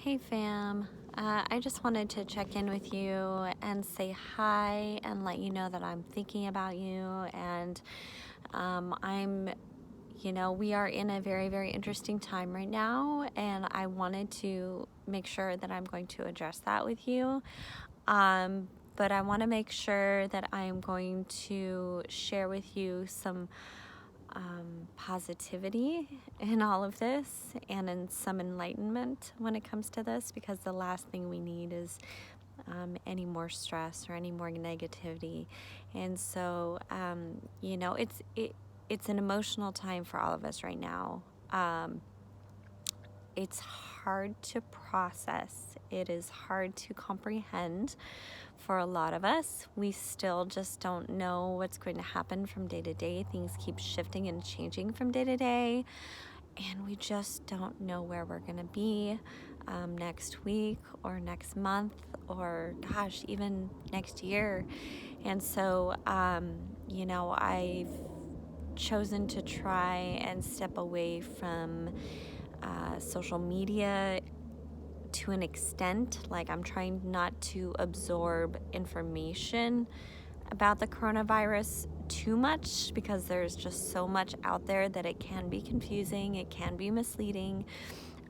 Hey fam, I just wanted to check in with you and say hi and let you know that I'm thinking about you. And we are in a very, very interesting time right now, and I wanted to make sure that I'm going to address that with you. But I want to make sure that I'm going to share with you some positivity in all of this and in some enlightenment when it comes to this, because the last thing we need is any more stress or any more negativity. And so it's an emotional time for all of us right now. It's hard to process. It is hard to comprehend for a lot of us. We still just don't know what's going to happen from day to day. Things keep shifting and changing from day to day, and we just don't know where we're going to be next week or next month or, gosh, even next year. And so, I've chosen to try and step away from social media to an extent. Like, I'm trying not to absorb information about the coronavirus too much, because there's just so much out there that it can be confusing, it can be misleading.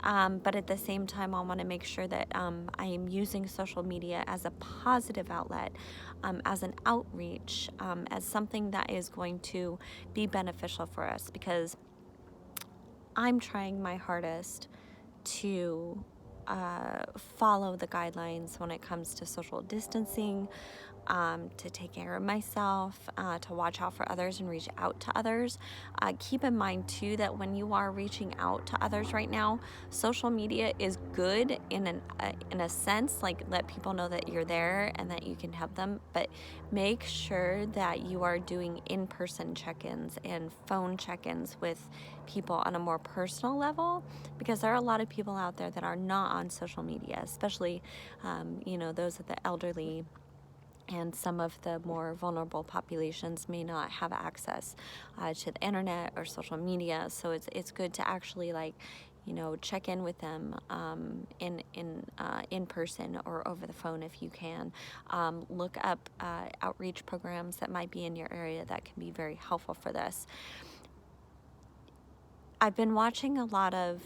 But at the same time, I want to make sure that I am using social media as a positive outlet, as an outreach, as something that is going to be beneficial for us, because I'm trying my hardest to follow the guidelines when it comes to social distancing, to take care of myself, to watch out for others and reach out to others. Keep in mind too that when you are reaching out to others right now, social media is good in a sense, like, let people know that you're there and that you can help them, but make sure that you are doing in-person check-ins and phone check-ins with people on a more personal level, because there are a lot of people out there that are not on social media, especially those of the elderly, and some of the more vulnerable populations may not have access to the internet or social media. So it's good to actually, check in with them in person or over the phone if you can. Look up outreach programs that might be in your area that can be very helpful for this. I've been watching a lot of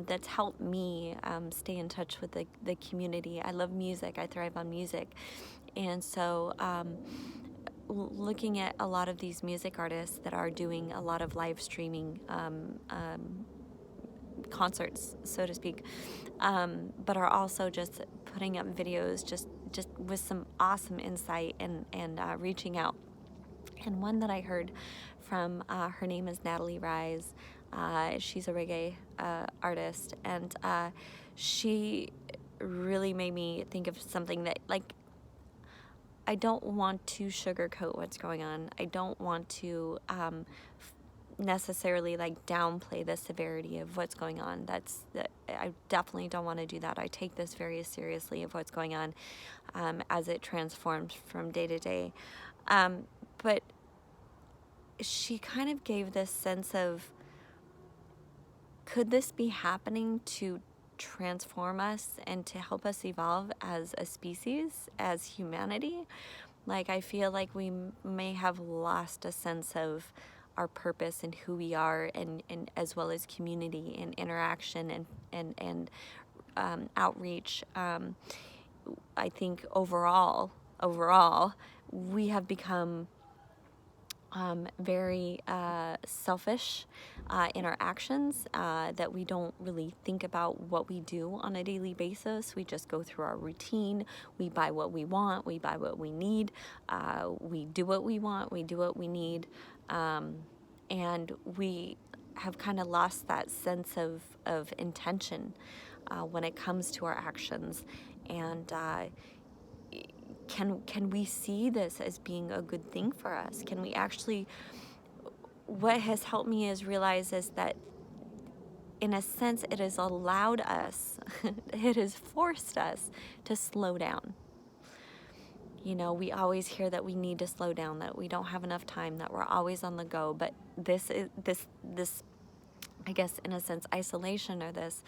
that's helped me stay in touch with the community. I love music. I thrive on music. And so looking at a lot of these music artists that are doing a lot of live streaming concerts, so to speak, but are also just putting up videos just with some awesome insight and reaching out. And one that I heard from, her name is Natalie Rise. She's a reggae artist, and she really made me think of something that, like, I don't want to sugarcoat what's going on. I don't want to necessarily downplay the severity of what's going on. I definitely don't want to do that. I take this very seriously of what's going on as it transforms from day to day. But she kind of gave this sense of, could this be happening to transform us and to help us evolve as a species, as humanity? Like, I feel like we may have lost a sense of our purpose and who we are, and as well as community and interaction and outreach. I think overall, we have become very selfish in our actions, that we don't really think about what we do on a daily basis. We just go through our routine. We buy what we want. We buy what we need. We do what we want. We do what we need. And we have kind of lost that sense of intention when it comes to our actions. And can we see this as being a good thing for us? Can we actually, what has helped me is realize is that, in a sense, it has allowed us, it has forced us to slow down. We always hear that we need to slow down, that we don't have enough time, that we're always on the go. But this, I guess, in a sense, isolation, or this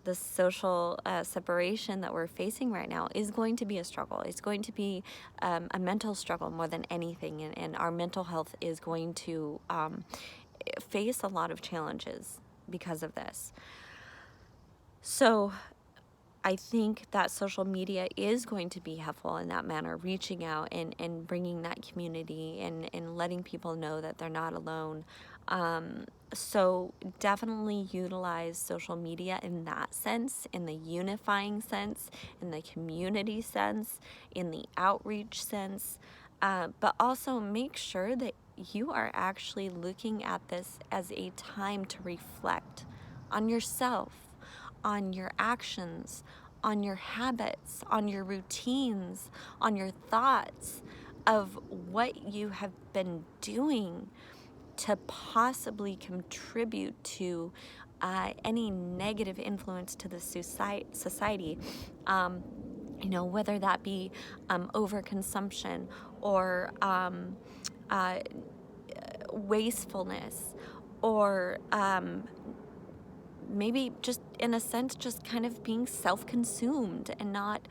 the social separation that we're facing right now is going to be a struggle. It's going to be a mental struggle more than anything, and our mental health is going to face a lot of challenges because of this. So I think that social media is going to be helpful in that manner, reaching out and bringing that community and letting people know that they're not alone. So definitely utilize social media in that sense, in the unifying sense, in the community sense, in the outreach sense, but also make sure that you are actually looking at this as a time to reflect on yourself, on your actions, on your habits, on your routines, on your thoughts of what you have been doing to possibly contribute to any negative influence to the society. Whether that be overconsumption or wastefulness, or maybe just in a sense just kind of being self-consumed and not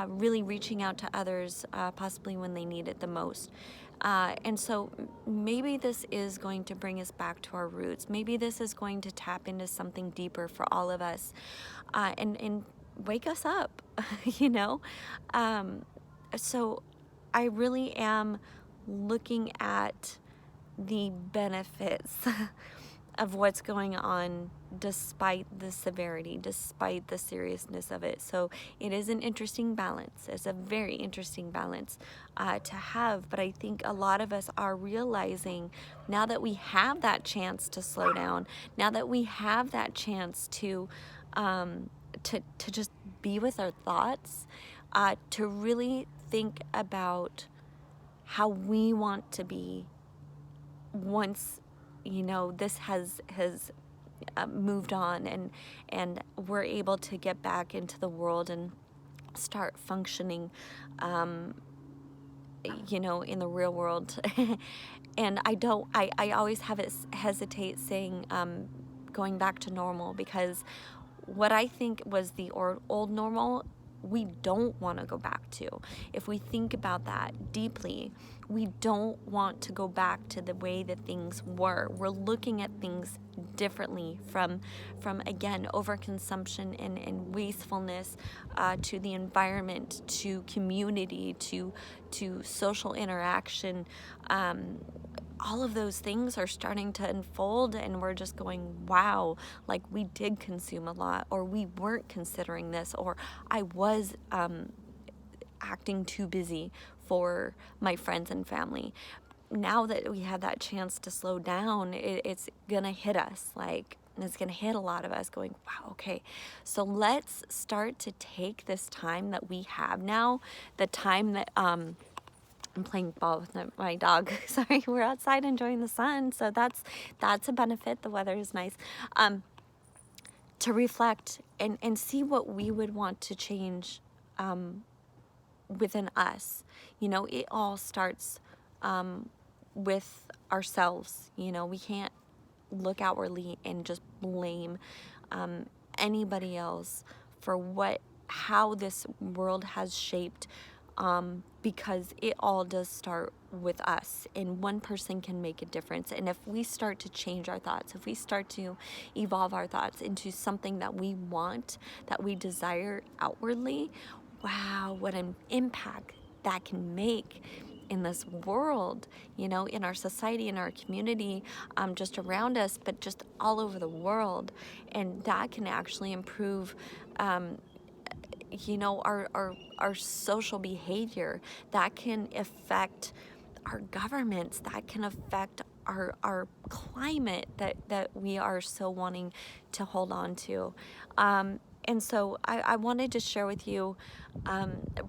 really reaching out to others possibly when they need it the most. And so maybe this is going to bring us back to our roots. Maybe this is going to tap into something deeper for all of us, and wake us up, you know? So I really am looking at the benefits of what's going on despite the severity, despite the seriousness of it. So it is an interesting balance. It's a very interesting balance to have. But I think a lot of us are realizing now that we have that chance to slow down, now that we have that chance to just be with our thoughts, to really think about how we want to be once this has moved on and we're able to get back into the world and start functioning in the real world. And I always hesitate saying going back to normal, because what I think was the old normal, we don't want to go back to. If we think about that deeply, we don't want to go back to the way that things were. We're looking at things differently from again, overconsumption and wastefulness, to the environment, to community, to social interaction. All of those things are starting to unfold, and we're just going, wow, like we did consume a lot, or we weren't considering this, or I was acting too busy for my friends and family. Now that we have that chance to slow down, it's gonna hit us, like, and it's gonna hit a lot of us going, wow, okay, so let's start to take this time that we have now, the time that I'm playing ball with my dog. Sorry, we're outside enjoying the sun, so that's a benefit. The weather is nice. To reflect and see what we would want to change within us. It all starts with ourselves. We can't look outwardly and just blame anybody else for how this world has shaped, because it all does start with us, and one person can make a difference. And if we start to change our thoughts, if we start to evolve our thoughts into something that we want, that we desire outwardly, wow, what an impact that can make in this world, in our society, in our community, just around us, but just all over the world. And that can actually improve our social behavior. That can affect our governments, that can affect our climate that we are so wanting to hold on to. And so I wanted to share with you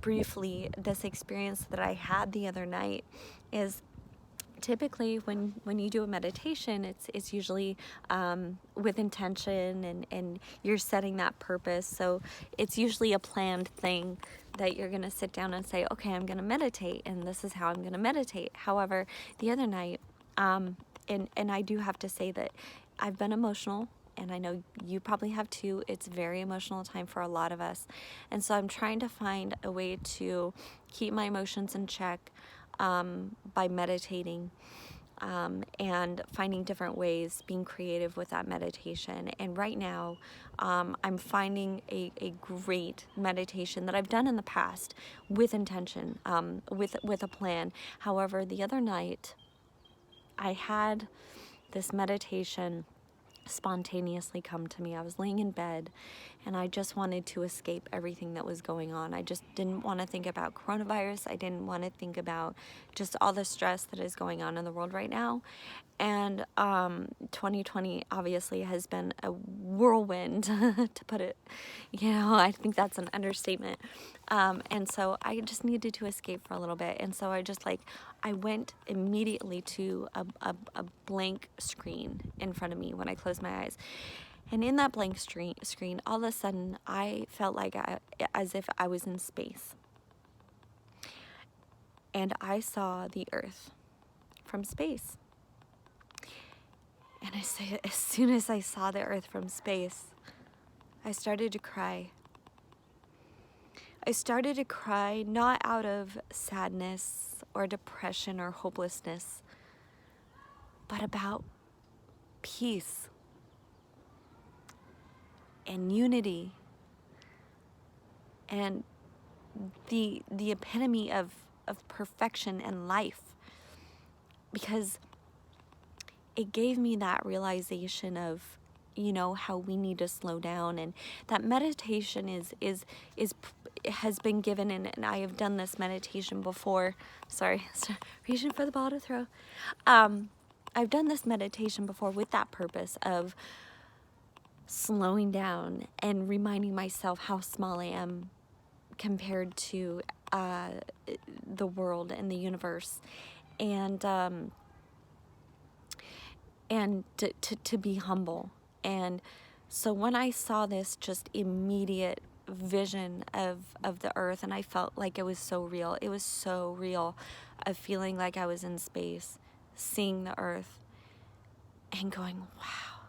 briefly this experience that I had the other night. Is typically when you do a meditation, it's usually with intention, and you're setting that purpose. So it's usually a planned thing that you're going to sit down and say, okay, I'm going to meditate, and this is how I'm going to meditate. However, the other night, and I do have to say that I've been emotional and I know you probably have too. It's a very emotional time for a lot of us. And so I'm trying to find a way to keep my emotions in check by meditating. And finding different ways, being creative with that meditation. And right now, I'm finding a great meditation that I've done in the past with intention, with a plan. However, the other night, I had this meditation spontaneously come to me. I was laying in bed and I just wanted to escape everything that was going on. I just didn't want to think about coronavirus. I didn't want to think about just all the stress that is going on in the world right now. And 2020 obviously has been a whirlwind, to put it, I think that's an understatement. And so I just needed to escape for a little bit. And so I went immediately to a blank screen in front of me when I closed my eyes. And in that blank screen, all of a sudden, I felt like as if I was in space. And I saw the Earth from space. And as soon as I saw the Earth from space, I started to cry. I started to cry not out of sadness or depression or hopelessness, but about peace and unity and the epitome of perfection and life, because it gave me that realization of how we need to slow down. And that meditation has been given, and I have done this meditation before. Sorry, reaching for the ball to throw. I've done this meditation before with that purpose of slowing down and reminding myself how small I am compared to the world and the universe, and to be humble. And so when I saw this just immediate vision of the Earth, and I felt like it was so real. It was so real, of feeling like I was in space, seeing the Earth, and going, wow,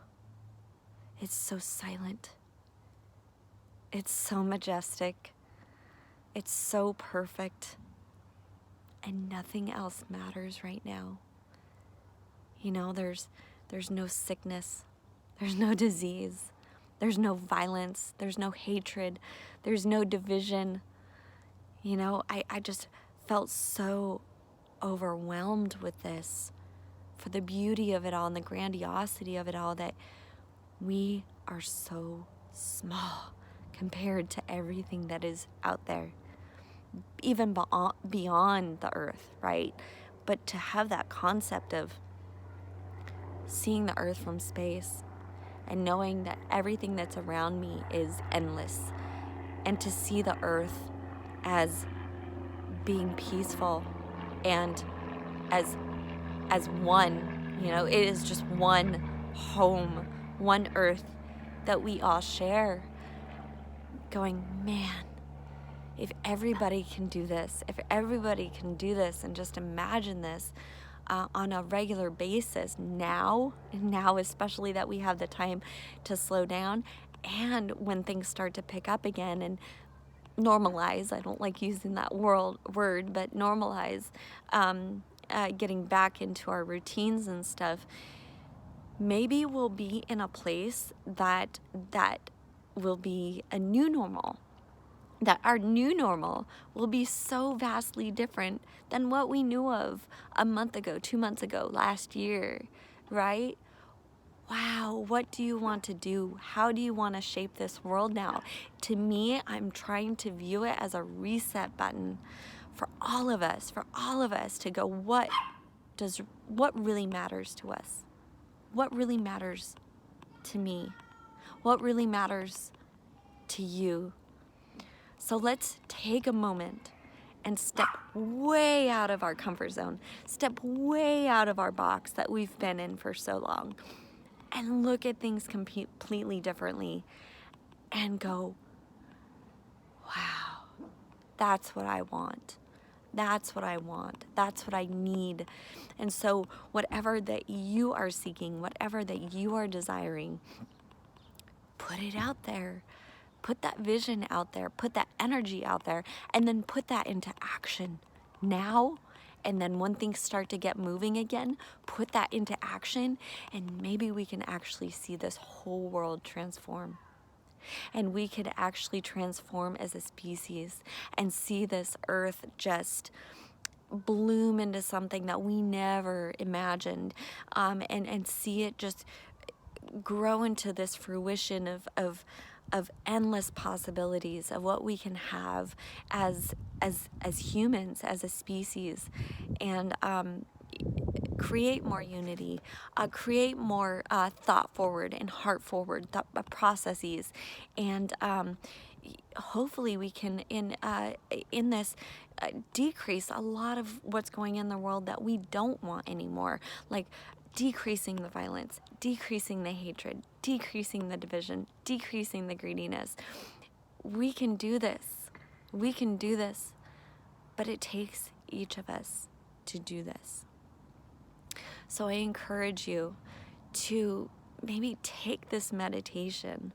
it's so silent. It's so majestic. It's so perfect. And nothing else matters right now. There's no sickness. There's no disease. There's no violence. There's no hatred. There's no division. I just felt so overwhelmed with this, for the beauty of it all and the grandiosity of it all, that we are so small compared to everything that is out there, even beyond the Earth, right? But to have that concept of seeing the Earth from space and knowing that everything that's around me is endless, and to see the Earth as being peaceful and as one, it is just one home, one Earth that we all share. Going, man, if everybody can do this, and just imagine this on a regular basis now especially that we have the time to slow down, and when things start to pick up again and normalize, I don't like using that word, but normalize, getting back into our routines and stuff, maybe we'll be in a place that will be a new normal. That our new normal will be so vastly different than what we knew of a month ago, 2 months ago, last year, right? Wow, what do you want to do? How do you want to shape this world now? To me, I'm trying to view it as a reset button for all of us to go, what really matters to us? What really matters to me? What really matters to you? So let's take a moment and step way out of our comfort zone, step way out of our box that we've been in for so long, and look at things completely differently and go, wow, that's what I want. That's what I want. That's what I need. And so whatever that you are seeking, whatever that you are desiring, put it out there. Put that vision out there, put that energy out there, and then put that into action now. And then when things start to get moving again, put that into action, and maybe we can actually see this whole world transform. And we could actually transform as a species and see this earth just bloom into something that we never imagined, and see it just grow into this fruition of endless possibilities of what we can have as humans, as a species, and create more unity, create more thought forward and heart forward processes, and hopefully we can in this decrease a lot of what's going in the world that we don't want anymore, like decreasing the violence, decreasing the hatred, decreasing the division, decreasing the greediness. We can do this. We can do this. But it takes each of us to do this. So I encourage you to maybe take this meditation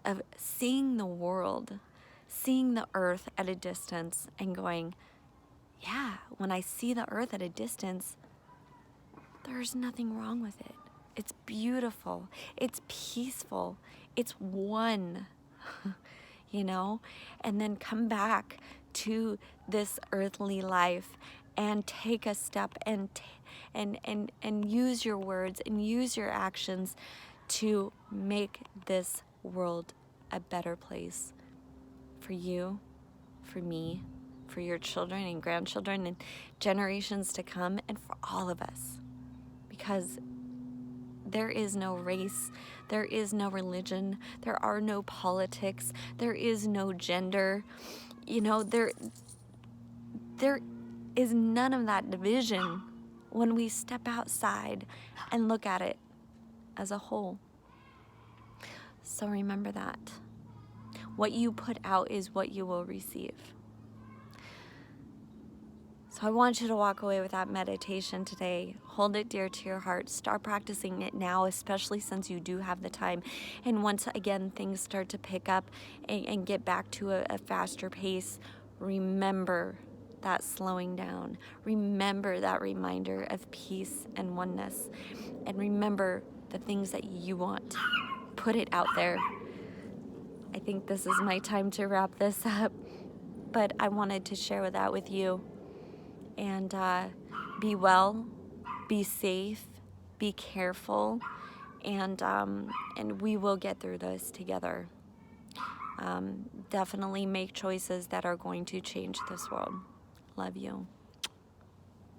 of seeing the world, seeing the earth at a distance, and going, yeah, when I see the earth at a distance, there's nothing wrong with it. It's beautiful. It's peaceful. It's one, you know? And then come back to this earthly life and take a step and use your words and use your actions to make this world a better place for you, for me, for your children and grandchildren and generations to come, and for all of us. Because there is no race, there is no religion, there are no politics, there is no gender. You know, there is none of that division when we step outside and look at it as a whole. So remember that. What you put out is what you will receive. So I want you to walk away with that meditation today. Hold it dear to your heart. Start practicing it now, especially since you do have the time. And once again things start to pick up and get back to a faster pace, remember that slowing down. Remember that reminder of peace and oneness. And remember the things that you want. Put it out there. I think this is my time to wrap this up, but I wanted to share that with you. And be well, be safe, be careful, and we will get through this together. Definitely make choices that are going to change this world. Love you.